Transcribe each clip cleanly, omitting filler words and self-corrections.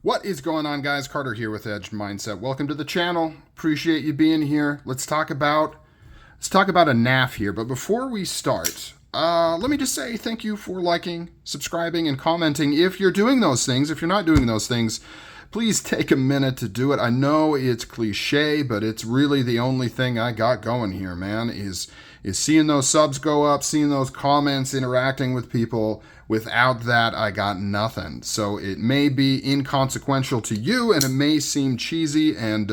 What is going on, guys? Carter here with Edge Mindset. Welcome to the channel. Appreciate you being here. Let's talk about a NAF here. But before we start, let me just say thank you for liking, subscribing, and commenting. If you're doing those things, if you're not doing those things, please take a minute to do it. I know it's cliche, but it's really the only thing I got going here, man, is seeing those subs go up, seeing those comments, interacting with people. Without that, I got nothing. So it may be inconsequential to you, and it may seem cheesy and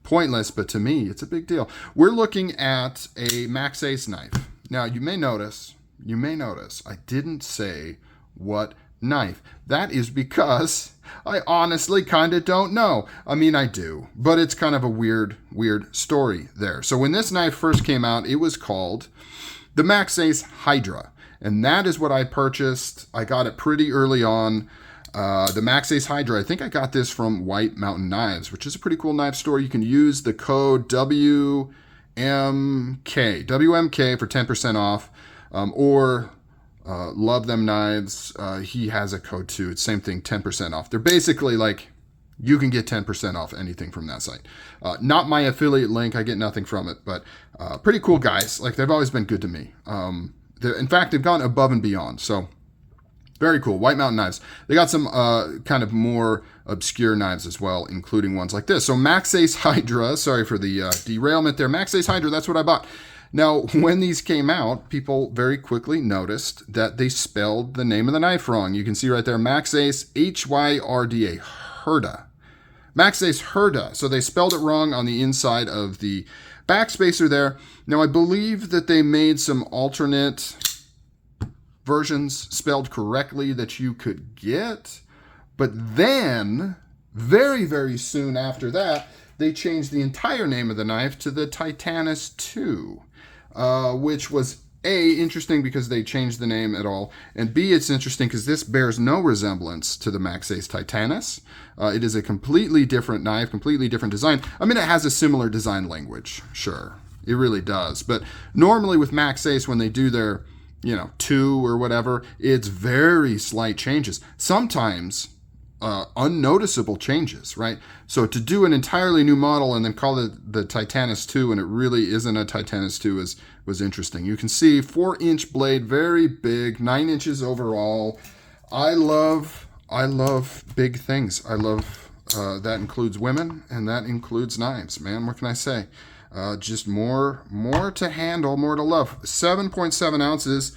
pointless, but to me, it's a big deal. We're looking at a Maxace knife. Now, you may notice, I didn't say what knife. That is because I honestly kind of don't know. I mean, I do, but it's kind of a weird story there. So when this knife first came out, it was called the Maxace Hydra. And that is what I purchased. I got it pretty early on. The Maxace Hydra, I think I got this from White Mountain Knives, which is a pretty cool knife store. You can use the code WMK for 10% off, or Love Them Knives. He has a code too. It's same thing, 10% off. They're basically like, you can get 10% off anything from that site. Not my affiliate link. I get nothing from it, but pretty cool guys. Like, they've always been good to me. In fact, they've gone above and beyond. So very cool. White Mountain Knives. They got some kind of more obscure knives as well, including ones like this. So Maxace Hydra, sorry for the derailment there. Maxace Hydra, that's what I bought. Now, when these came out, people very quickly noticed that they spelled the name of the knife wrong. You can see right there, Maxace, Hyrda. Hyrda. Maxace Hyrda. So they spelled it wrong on the inside of the backspacer there. Now, I believe that they made some alternate versions spelled correctly that you could get. But then, very, very soon after that, they changed the entire name of the knife to the Titanus 2, which was A, interesting because they changed the name at all, and B, it's interesting because this bears no resemblance to the Maxace Titanus. It is a completely different knife, completely different design. I mean, it has a similar design language, sure. It really does. But normally with Maxace, when they do their, 2 or whatever, it's very slight changes. Sometimes unnoticeable changes, right? So to do an entirely new model and then call it the Titanus 2 and it really isn't a Titanus 2 was interesting. You can see 4-inch blade, very big, 9 inches overall. I love big things. I love that includes women and that includes knives, man. What can I say? Just more to handle, more to love. 7.7 ounces.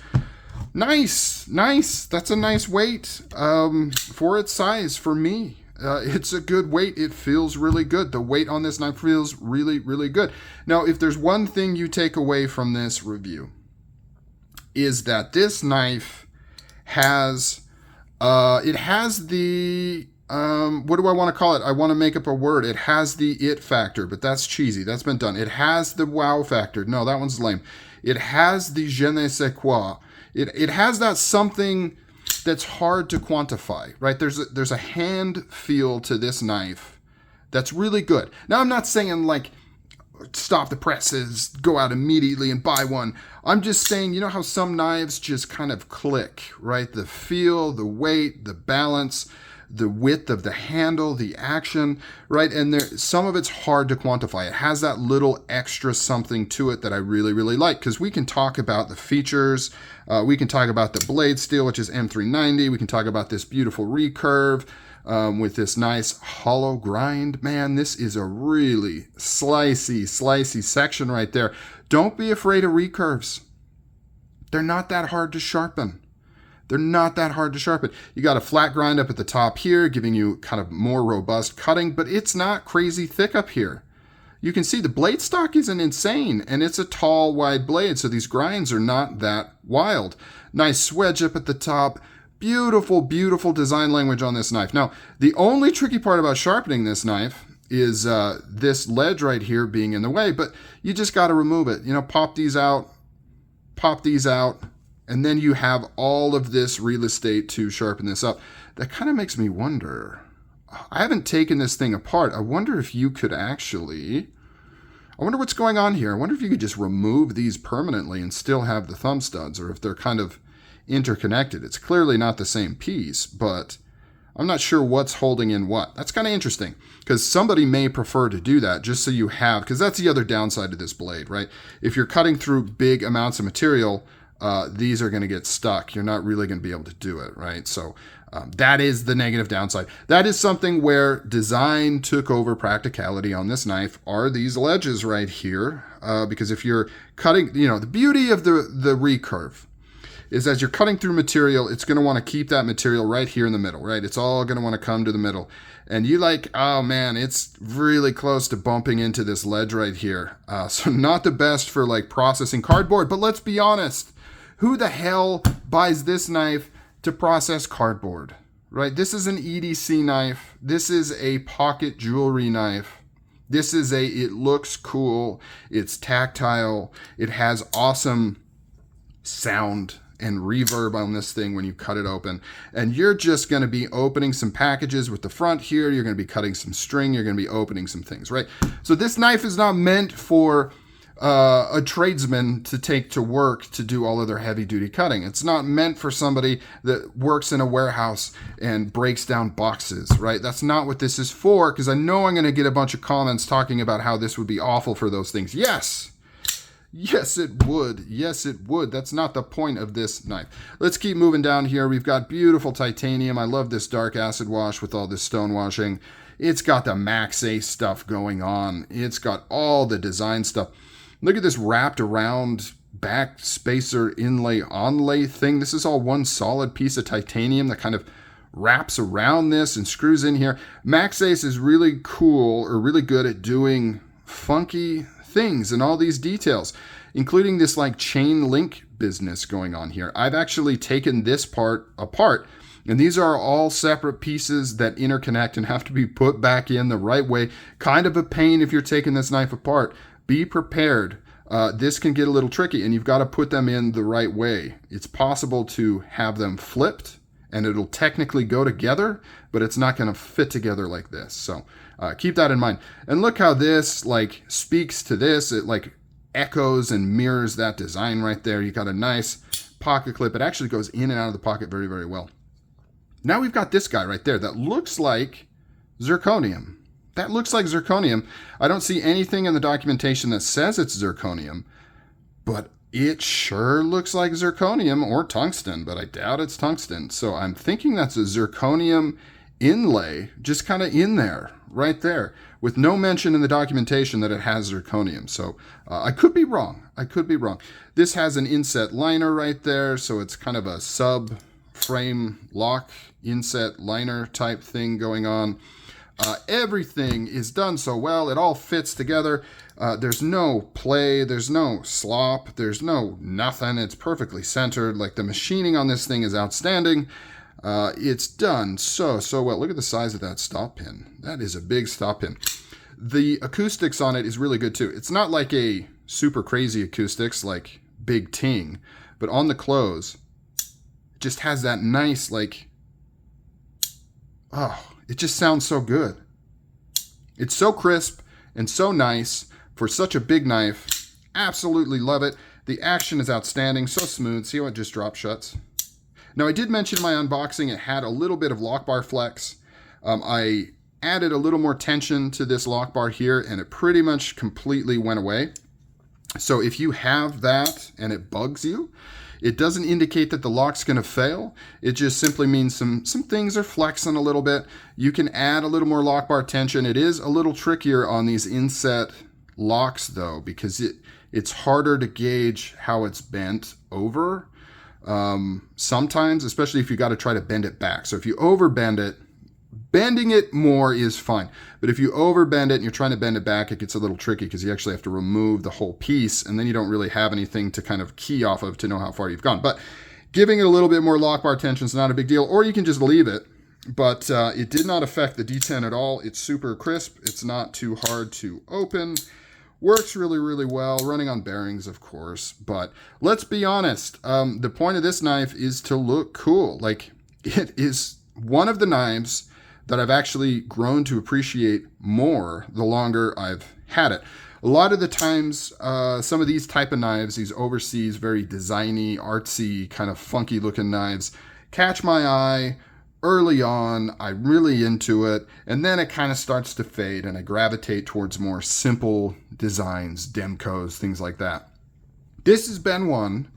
Nice. That's a nice weight for its size for me. It's a good weight. It feels really good. The weight on this knife feels really, really good. Now, if there's one thing you take away from this review, is that this knife has, it has the, what do I want to call it? I want to make up a word. It has the it factor, but that's cheesy. That's been done. It has the wow factor. No, that one's lame. It has the je ne sais quoi. It has that something that's hard to quantify, right? There's a hand feel to this knife that's really good. Now, I'm not saying like stop the presses, go out immediately and buy one. I'm just saying, you know how some knives just kind of click, right? The feel, the weight, the balance, the width of the handle, the action, right? And some of it's hard to quantify. It has that little extra something to it that I really, really like, because we can talk about the features. We can talk about the blade steel, which is M390. We can talk about this beautiful recurve with this nice hollow grind. Man, this is a really slicey section right there. Don't be afraid of recurves. They're not that hard to sharpen. You got a flat grind up at the top here, giving you kind of more robust cutting, but it's not crazy thick up here. You can see the blade stock isn't insane, and it's a tall, wide blade, so these grinds are not that wild. Nice swedge up at the top. Beautiful, beautiful design language on this knife. Now, the only tricky part about sharpening this knife is this ledge right here being in the way, but you just got to remove it. Pop these out, and then you have all of this real estate to sharpen this up. That kind of makes me wonder. I haven't taken this thing apart. I wonder if you could actually... I wonder what's going on here. I wonder if you could just remove these permanently and still have the thumb studs, or if they're kind of interconnected. It's clearly not the same piece, but I'm not sure what's holding in what. That's kind of interesting because somebody may prefer to do that just so you have, because that's the other downside of this blade, right? If you're cutting through big amounts of material, these are going to get stuck. You're not really going to be able to do it, right? So that is the negative downside. That is something where design took over practicality on this knife, are these ledges right here. Because if you're cutting, the beauty of the recurve is as you're cutting through material, it's going to want to keep that material right here in the middle, right? It's all going to want to come to the middle. And you oh man, it's really close to bumping into this ledge right here. So not the best for like processing cardboard, but let's be honest. Who the hell buys this knife to process cardboard, right? This is an EDC knife. This is a pocket jewelry knife. This is it looks cool. It's tactile. It has awesome sound and reverb on this thing when you cut it open. And you're just going to be opening some packages with the front here. You're going to be cutting some string. You're going to be opening some things, right? So this knife is not meant for a tradesman to take to work to do all of their heavy duty cutting. It's not meant for somebody that works in a warehouse and breaks down boxes, right? That's not what this is for, because I know I'm going to get a bunch of comments talking about how this would be awful for those things. Yes, it would. Yes, it would. That's not the point of this knife. Let's keep moving down here. We've got beautiful titanium. I love this dark acid wash with all this stone washing. It's got the Maxace stuff going on. It's got all the design stuff. Look at this wrapped around back spacer inlay onlay thing. This is all one solid piece of titanium that kind of wraps around this and screws in here. Maxace is really cool, or really good at doing funky things and all these details, including this like chain link business going on here. I've actually taken this part apart, and these are all separate pieces that interconnect and have to be put back in the right way. Kind of a pain if you're taking this knife apart. Be prepared. This can get a little tricky, and you've got to put them in the right way. It's possible to have them flipped, and it'll technically go together, but it's not going to fit together like this. So keep that in mind. And look how this like speaks to this. It like echoes and mirrors that design right there. You got a nice pocket clip. It actually goes in and out of the pocket very, very well. Now we've got this guy right there that looks like zirconium. That looks like zirconium. I don't see anything in the documentation that says it's zirconium, but it sure looks like zirconium or tungsten, but I doubt it's tungsten. So I'm thinking that's a zirconium inlay, just kind of in there, right there, with no mention in the documentation that it has zirconium. So I could be wrong. This has an inset liner right there, so it's kind of a sub-frame lock inset liner type thing going on. Everything is done so well. It all fits together. There's no play. There's no slop. There's no nothing. It's perfectly centered. Like the machining on this thing is outstanding. It's done so well. Look at the size of that stop pin. That is a big stop pin. The acoustics on it is really good too. It's not like a super crazy acoustics like Big Ting, but on the close, it just has that nice like, it just sounds so good. It's so crisp and so nice for such a big knife. Absolutely love it. The action is outstanding, so smooth. See how it just drop shuts? Now, I did mention in my unboxing it had a little bit of lock bar flex. I added a little more tension to this lock bar here, and it pretty much completely went away. So if you have that and it bugs you, it doesn't indicate that the lock's going to fail. It just simply means some things are flexing a little bit. You can add a little more lock bar tension. It is a little trickier on these inset locks though, because it's harder to gauge how it's bent over. Sometimes, especially if you got to try to bend it back. So if you overbend it, bending it more is fine. But if you overbend it and you're trying to bend it back, it gets a little tricky because you actually have to remove the whole piece, and then you don't really have anything to kind of key off of to know how far you've gone. But giving it a little bit more lock bar tension is not a big deal, or you can just leave it. But it did not affect the D10 at all. It's super crisp. It's not too hard to open. Works really, really well. Running on bearings, of course. But let's be honest. The point of this knife is to look cool. Like, it is one of the knives that I've actually grown to appreciate more the longer I've had it. A lot of the times, some of these type of knives, these overseas, very designy, artsy, kind of funky looking knives, catch my eye, early on, I'm really into it, and then it kind of starts to fade, and I gravitate towards more simple designs, Demcos, things like that. This has been one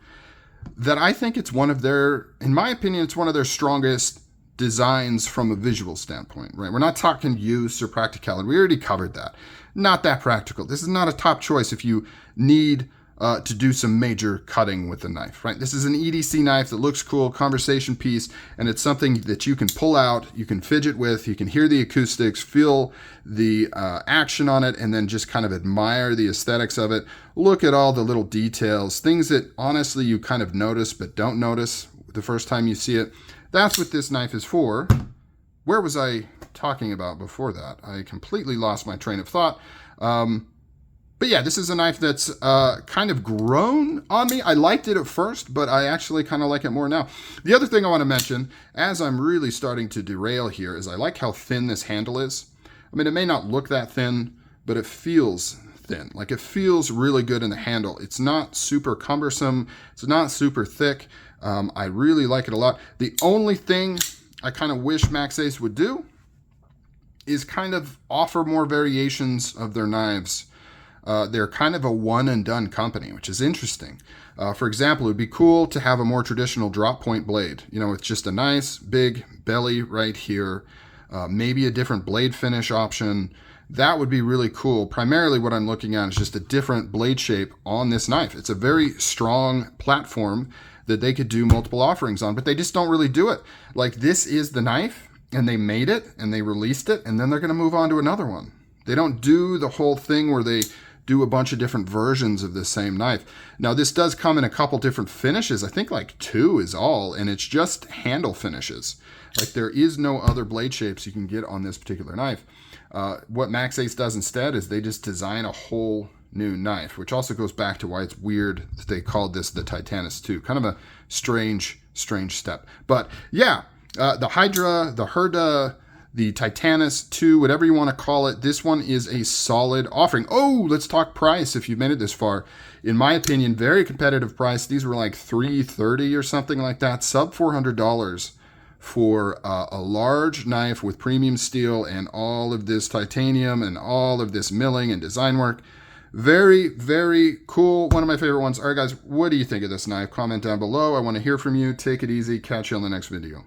that I think it's one of their, in my opinion, it's one of their strongest designs from a visual standpoint, right? We're not talking use or practicality. We already covered that. Not that practical. This is not a top choice if you need to do some major cutting with the knife, right? This is an EDC knife that looks cool, conversation piece, and it's something that you can pull out, you can fidget with, you can hear the acoustics, feel the action on it, and then just kind of admire the aesthetics of it. Look at all the little details, things that honestly you kind of notice but don't notice the first time you see it. That's what this knife is for. Where was I talking about before that? I completely lost my train of thought. But yeah, this is a knife that's kind of grown on me. I liked it at first, but I actually kind of like it more now. The other thing I want to mention, as I'm really starting to derail here, is I like how thin this handle is. I mean, it may not look that thin, but it feels thin. Like, it feels really good in the handle. It's not super cumbersome. It's not super thick. I really like it a lot. The only thing I kind of wish Maxace would do is kind of offer more variations of their knives. They're kind of a one and done company, which is interesting. For example, it would be cool to have a more traditional drop point blade, you know, with just a nice big belly right here, maybe a different blade finish option. That would be really cool. Primarily what I'm looking at is just a different blade shape on this knife. It's a very strong platform that they could do multiple offerings on, but they just don't really do it. Like, this is the knife, and they made it, and they released it, and then they're gonna move on to another one. They don't do the whole thing where they do a bunch of different versions of the same knife. Now, this does come in a couple different finishes. I think like 2 is all, and it's just handle finishes. Like, there is no other blade shapes you can get on this particular knife. What Maxace does instead is they just design a whole new knife, which also goes back to why it's weird that they called this the Titanus 2. Kind of a strange step. But yeah, the Hydra, the Hydra, the Titanus 2, whatever you want to call it, this one is a solid offering. Oh, let's talk price if you've made it this far. In my opinion, very competitive price. These were like $330 or something like that, sub $400 for a large knife with premium steel and all of this titanium and all of this milling and design work. Very, very cool. One of my favorite ones. All right, guys, what do you think of this knife? Comment down below. I want to hear from you. Take it easy. Catch you on the next video.